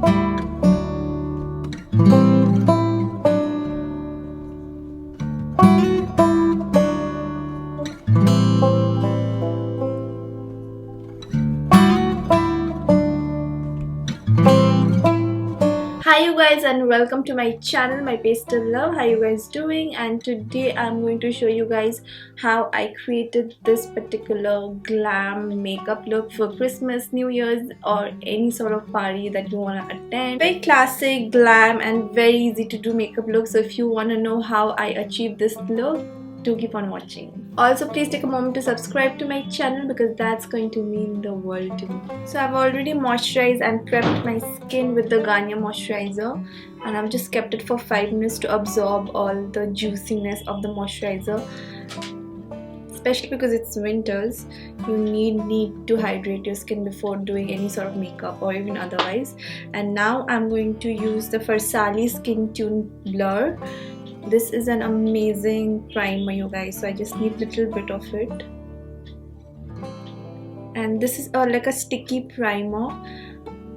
Hi you guys and welcome to my channel, my pastel love. How you guys doing? And today I'm going to show you guys how I created this particular glam makeup look for Christmas, New Year's or any sort of party that you want to attend. Very classic, glam and very easy to do makeup look. So if you want to know how I achieved this look, do keep on watching. Also, please take a moment to subscribe to my channel because that's going to mean the world to me. So I've already moisturized and prepped my skin with the Garnier moisturizer, and I've just kept it for 5 minutes to absorb all the juiciness of the moisturizer. Especially because it's winters, you need to hydrate your skin before doing any sort of makeup or even otherwise. And now I'm going to use the Farsali Skin Tune Blur. This is an amazing primer, you guys, so I just need a little bit of it. And this is like a sticky primer,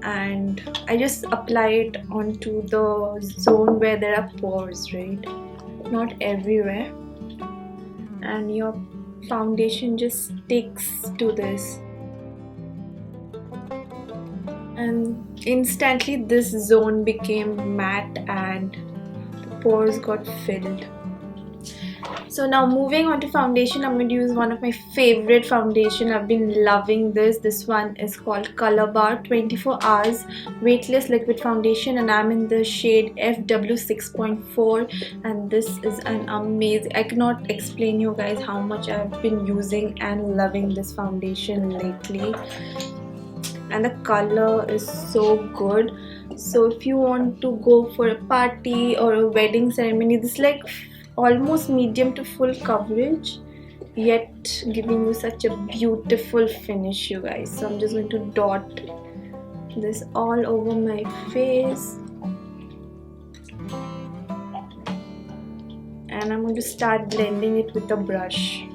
and I just apply it onto the zone where there are pores, right? Not everywhere. And your foundation just sticks to this. And instantly this zone became matte and pores got filled. So now moving on to foundation, I'm going to use one of my favorite foundation. I've been loving this. This one is called Colorbar 24 Hours Weightless Liquid Foundation, and I'm in the shade FW6.4, and this is an amazing, I cannot explain you guys how much I've been using and loving this foundation lately. And the color is so good. So if you want to go for a party or a wedding ceremony, this is like almost medium to full coverage, yet giving you such a beautiful finish, you guys. So I'm just going to dot this all over my face, and I'm going to start blending it with a brush.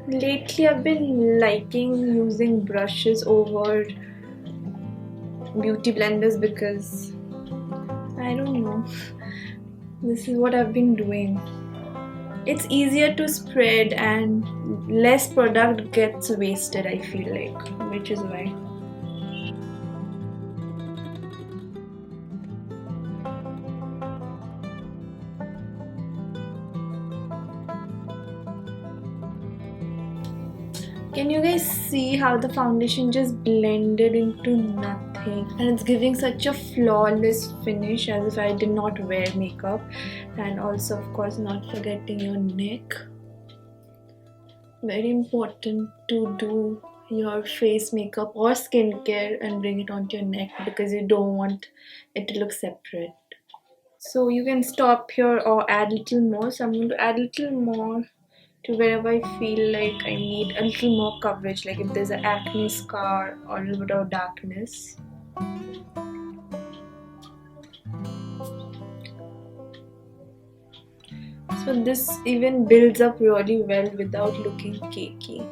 Lately I've been liking using brushes over beauty blenders because I don't know, this is what I've been doing. It's easier to spread and less product gets wasted, I feel like, which is why. Can you guys see how the foundation just blended into nothing, and it's giving such a flawless finish as if I did not wear makeup. And also, of course, not forgetting your neck. Very important to do your face makeup or skincare and bring it onto your neck because you don't want it to look separate. So you can stop here or add a little more. So I'm going to add a little more to wherever I feel like I need a little more coverage, like if there's an acne scar or a little bit of darkness. So this even builds up really well without looking cakey.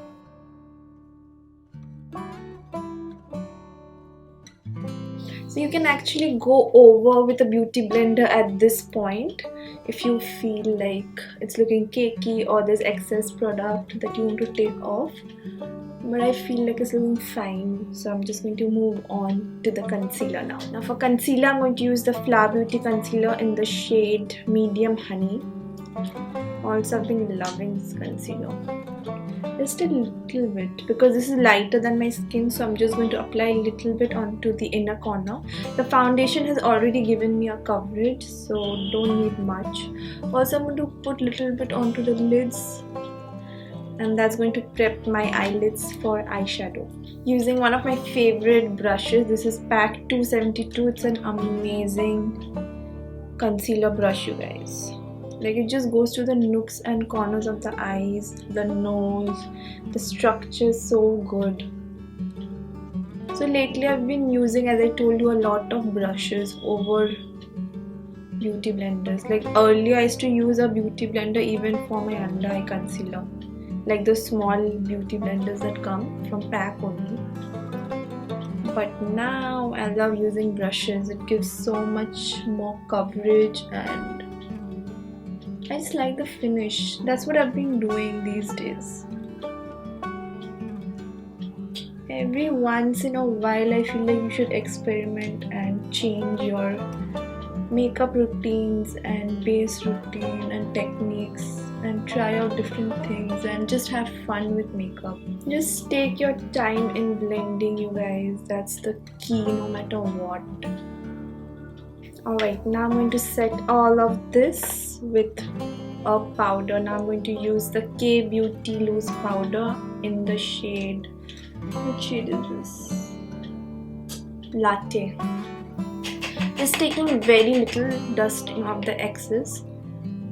So you can actually go over with a beauty blender at this point if you feel like it's looking cakey or there's excess product that you want to take off. But I feel like it's looking fine, so I'm just going to move on to the concealer now. Now for concealer, I'm going to use the Huda Beauty concealer in the shade Medium Honey. Also, I've been loving this concealer. Just a little bit because this is lighter than my skin, so I'm just going to apply a little bit onto the inner corner. The foundation has already given me a coverage, so don't need much. Also, I'm going to put a little bit onto the lids, and that's going to prep my eyelids for eyeshadow. Using one of my favorite brushes, this is Pack 272. It's an amazing concealer brush, you guys. Like, it just goes to the nooks and corners of the eyes, the nose. The structure is so good. So lately I've been using, as I told you, a lot of brushes over beauty blenders. Like earlier I used to use a beauty blender even for my under eye concealer, like the small beauty blenders that come from Pack only. but now I love using brushes. It gives so much more coverage and I just like the finish. That's what I've been doing these days. Every once in a while I feel like you should experiment and change your makeup routines and base routine and techniques and try out different things and just have fun with makeup. Just take your time in blending, you guys. That's the key no matter what. Alright, now I'm going to set all of this with a powder. Now I'm going to use the K Beauty loose powder in the shade. What shade is this? Latte. Just taking very little, dusting off the excess,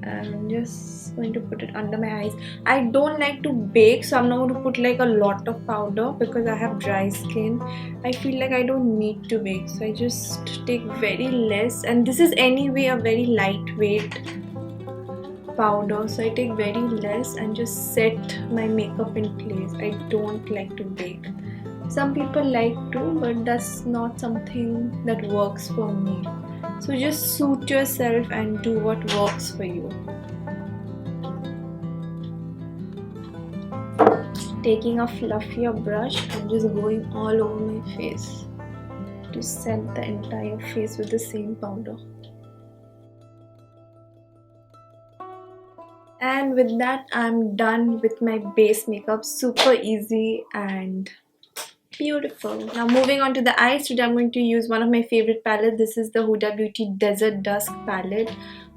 and just going to put it under my eyes. I don't like to bake, so I'm not going to put like a lot of powder because I have dry skin. I feel like I don't need to bake, so I just take very less, and this is anyway a very lightweight powder, so I take very less and just set my makeup in place. I don't like to bake. Some people like to, but that's not something that works for me. So just suit yourself and do what works for you. Taking a fluffier brush, I'm just going all over my face to set the entire face with the same powder. And with that, I'm done with my base makeup. Super easy and beautiful. Now moving on to the eyes. Today I'm going to use one of my favorite palettes. This is the Huda Beauty Desert Dusk palette.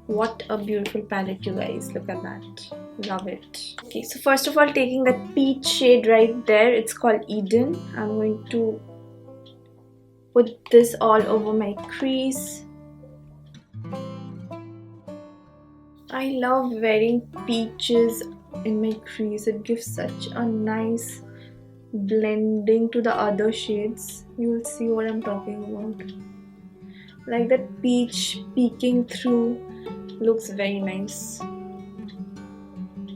What a beautiful palette, you guys. Look at that. Love it. Okay, so first of all, taking that peach shade right there. It's called Eden. I'm going to put this all over my crease. I love wearing peaches in my crease. It gives such a nice blending to the other shades. You will see what I'm talking about. Like that peach peeking through looks very nice.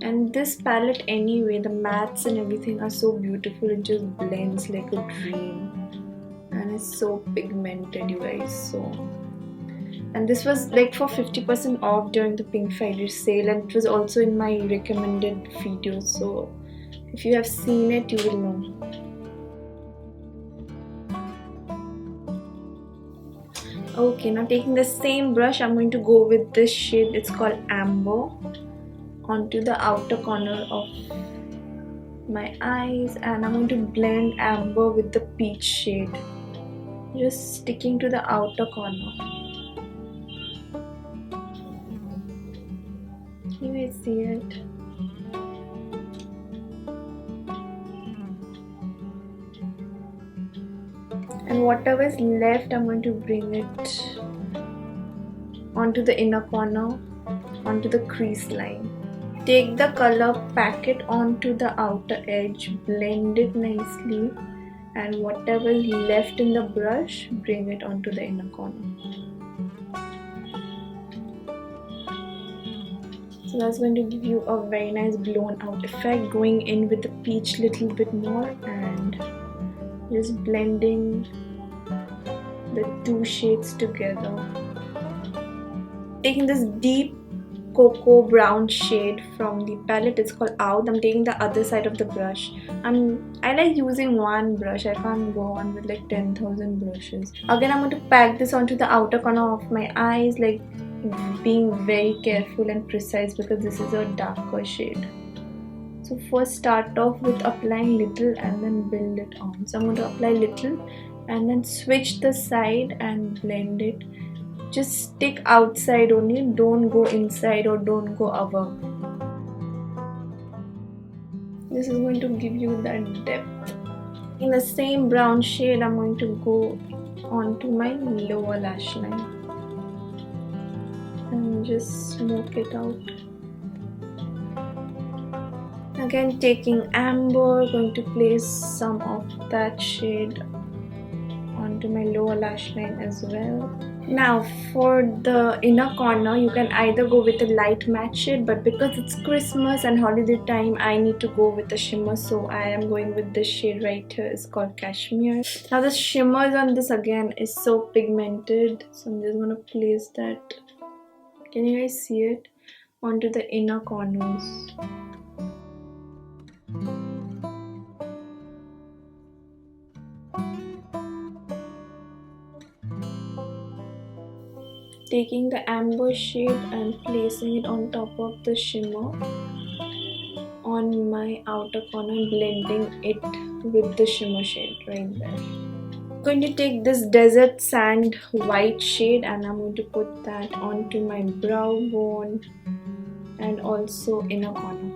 And this palette anyway, the mattes and everything are so beautiful. It just blends like a dream. And it's so pigmented, you guys. And this was like for 50% off during the Pink Friday sale, and it was also in my recommended video. So if you have seen it, you will know. Okay, now taking the same brush, I'm going to go with this shade. It's called Amber, onto the outer corner of my eyes, and I'm going to blend Amber with the peach shade, just sticking to the outer corner. You may see it. And whatever is left, I'm going to bring it onto the inner corner, onto the crease line. Take the color, pack it onto the outer edge, blend it nicely, and whatever is left in the brush, bring it onto the inner corner. So that's going to give you a very nice blown out effect, going in with the peach little bit more and just blending the two shades together. Taking this deep cocoa brown shade from the palette, it's called Out. I'm taking the other side of the brush. I like using one brush. I can't go on with like 10,000 brushes. Again, I'm going to pack this onto the outer corner of my eyes, like being very careful and precise because this is a darker shade. So first start off with applying little and then build it on. So I'm going to apply little and then switch the side and blend it. Just stick outside only, don't go inside or don't go above. This is going to give you that depth. In the same brown shade, I'm going to go onto my lower lash line and just smoke it out. Again, taking Amber, going to place some of that shade onto my lower lash line as well. Now for the inner corner, you can either go with a light matte shade, but because it's Christmas and holiday time, I need to go with a shimmer, so I am going with this shade right here. It's called Cashmere. Now the shimmers on this again is so pigmented, so I'm just gonna place that, can you guys see it, onto the inner corners. Taking the amber shade and placing it on top of the shimmer on my outer corner and blending it with the shimmer shade right there. I'm going to take this desert sand white shade and I'm going to put that onto my brow bone and also inner corner.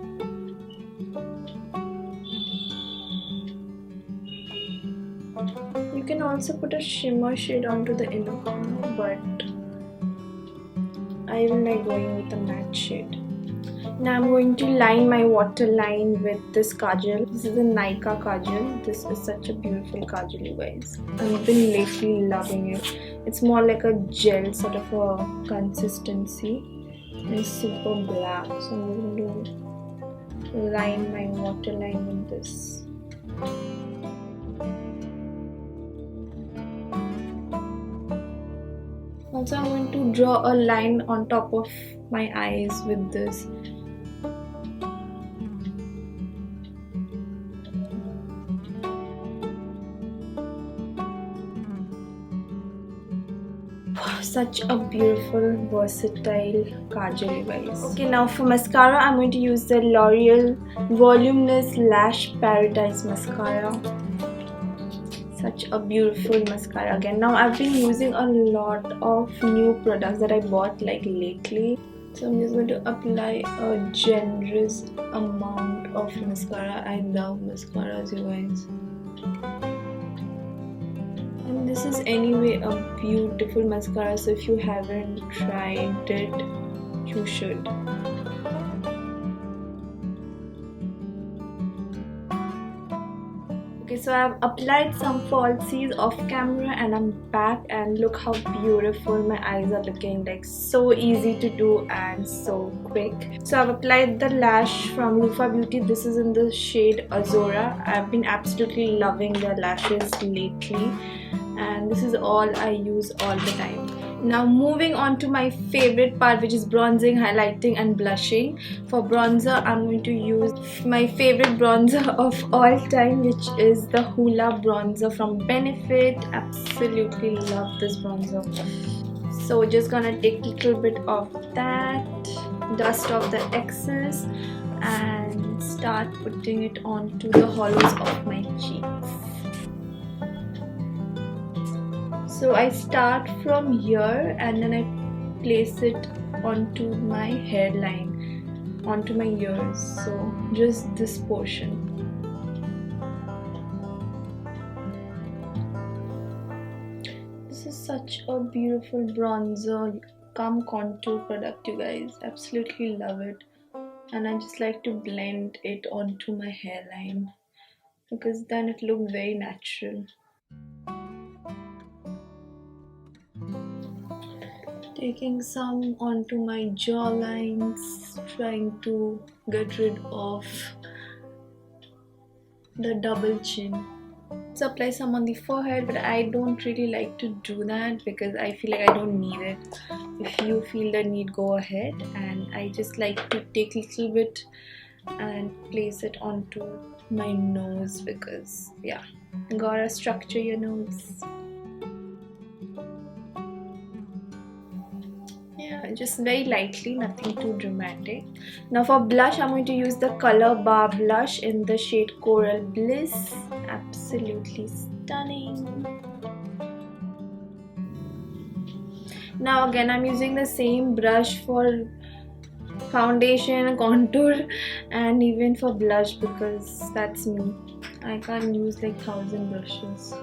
You can also put a shimmer shade onto the inner corner, but I will like going with a matte shade. Now I'm going to line my waterline with this Kajal. This is a Nykaa Kajal. This is such a beautiful Kajal, you guys. I've been lately loving it. It's more like a gel sort of a consistency. It's super black. So I'm going to line my waterline with this. Also, I'm going to draw a line on top of my eyes with this. Such a beautiful, versatile kajal, you guys. Okay, now for mascara, I'm going to use the L'Oreal Voluminous Lash Paradise Mascara. Such a beautiful mascara again. Now I've been using a lot of new products that I bought like lately, so I'm just going to apply a generous amount of mascara. I love mascaras, you guys, and this is anyway a beautiful mascara, so if you haven't tried it, you should. Okay, so I've applied some falsies off camera and I'm back, and look how beautiful my eyes are looking, like so easy to do and so quick. So I've applied the lash from Rufa Beauty. This is in the shade Azoura. I've been absolutely loving their lashes lately and this is all I use all the time. Now moving on to my favorite part, which is bronzing, highlighting and blushing. For bronzer, I'm going to use my favorite bronzer of all time, which is the Hoola bronzer from Benefit. Absolutely love this bronzer. So just gonna take a little bit of that, dust off the excess and start putting it onto the hollows of my cheeks. So I start from here and then I place it onto my hairline, onto my ears, so just this portion. This is such a beautiful bronzer cum contour product, you guys. Absolutely love it, and I just like to blend it onto my hairline because then it looks very natural. Taking some onto my jawlines, trying to get rid of the double chin. So apply some on the forehead, but I don't really like to do that because I feel like I don't need it. If you feel the need, go ahead, and I just like to take a little bit and place it onto my nose because yeah, gotta structure your nose. Yeah, just very lightly, nothing too dramatic. Now for blush, I'm going to use the Colorbar blush in the shade Coral Bliss. Absolutely stunning. Now again, I'm using the same brush for foundation, contour and even for blush because that's me. I can't use like 1,000 brushes.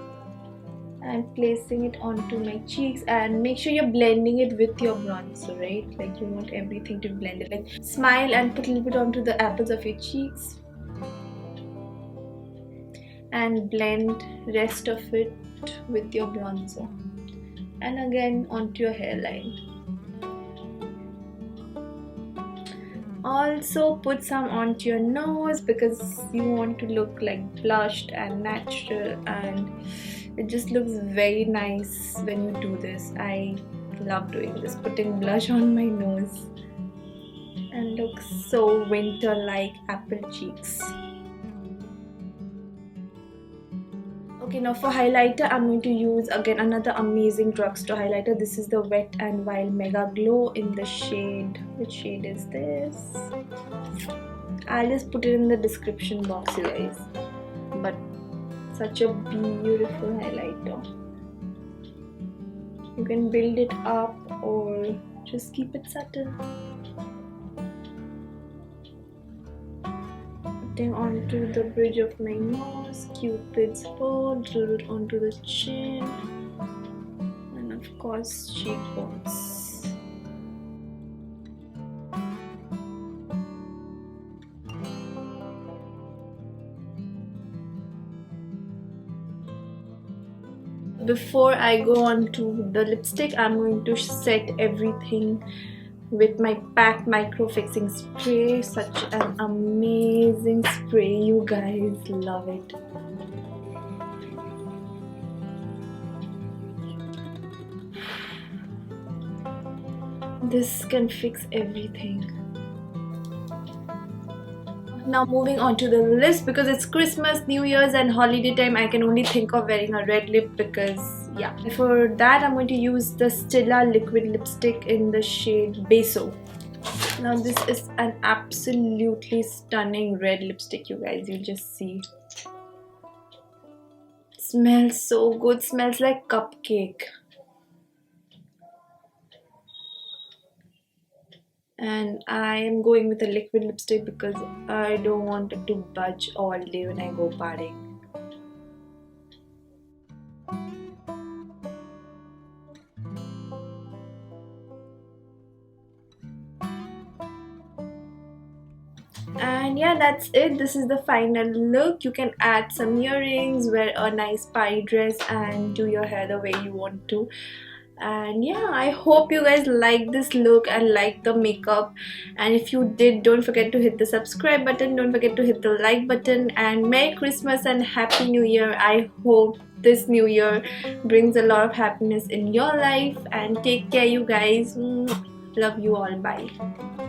I'm placing it onto my cheeks, and make sure you're blending it with your bronzer, right? Like you want everything to blend it. Like smile and put a little bit onto the apples of your cheeks and blend rest of it with your bronzer. and again onto your hairline. Also put some onto your nose because you want to look like blushed and natural, and it just looks very nice when you do this. I love doing this, putting blush on my nose, and looks so winter like apple cheeks. Okay, now for highlighter, I'm going to use again another amazing drugstore highlighter. This is the Wet n Wild Mega Glow in the shade. Which shade is this? I'll just put it in the description box, you guys. But such a beautiful highlighter. You can build it up or just keep it subtle. Putting onto the bridge of my nose, Cupid's bow, drill it onto the chin, and of course cheekbones. Before I go on to the lipstick, I'm going to set everything with my PAC Micro Fixing Spray. Such an amazing spray, you guys, love it. This can fix everything. Now moving on to the lips, because it's Christmas, New Year's and holiday time, I can only think of wearing a red lip because yeah. For that I'm going to use the Stila Liquid lipstick in the shade BESO. Now this is an absolutely stunning red lipstick, you guys, you'll just see. Smells so good, smells like cupcake. And I am going with a liquid lipstick because I don't want it to budge all day when I go partying. And yeah, that's it. This is the final look. You can add some earrings, wear a nice party dress and do your hair the way you want to. And yeah, I hope you guys like this look and like the makeup, and if you did, don't forget to hit the subscribe button, don't forget to hit the like button, and Merry Christmas and Happy New Year. I hope this new year brings a lot of happiness in your life, and take care, you guys. Love you all. Bye.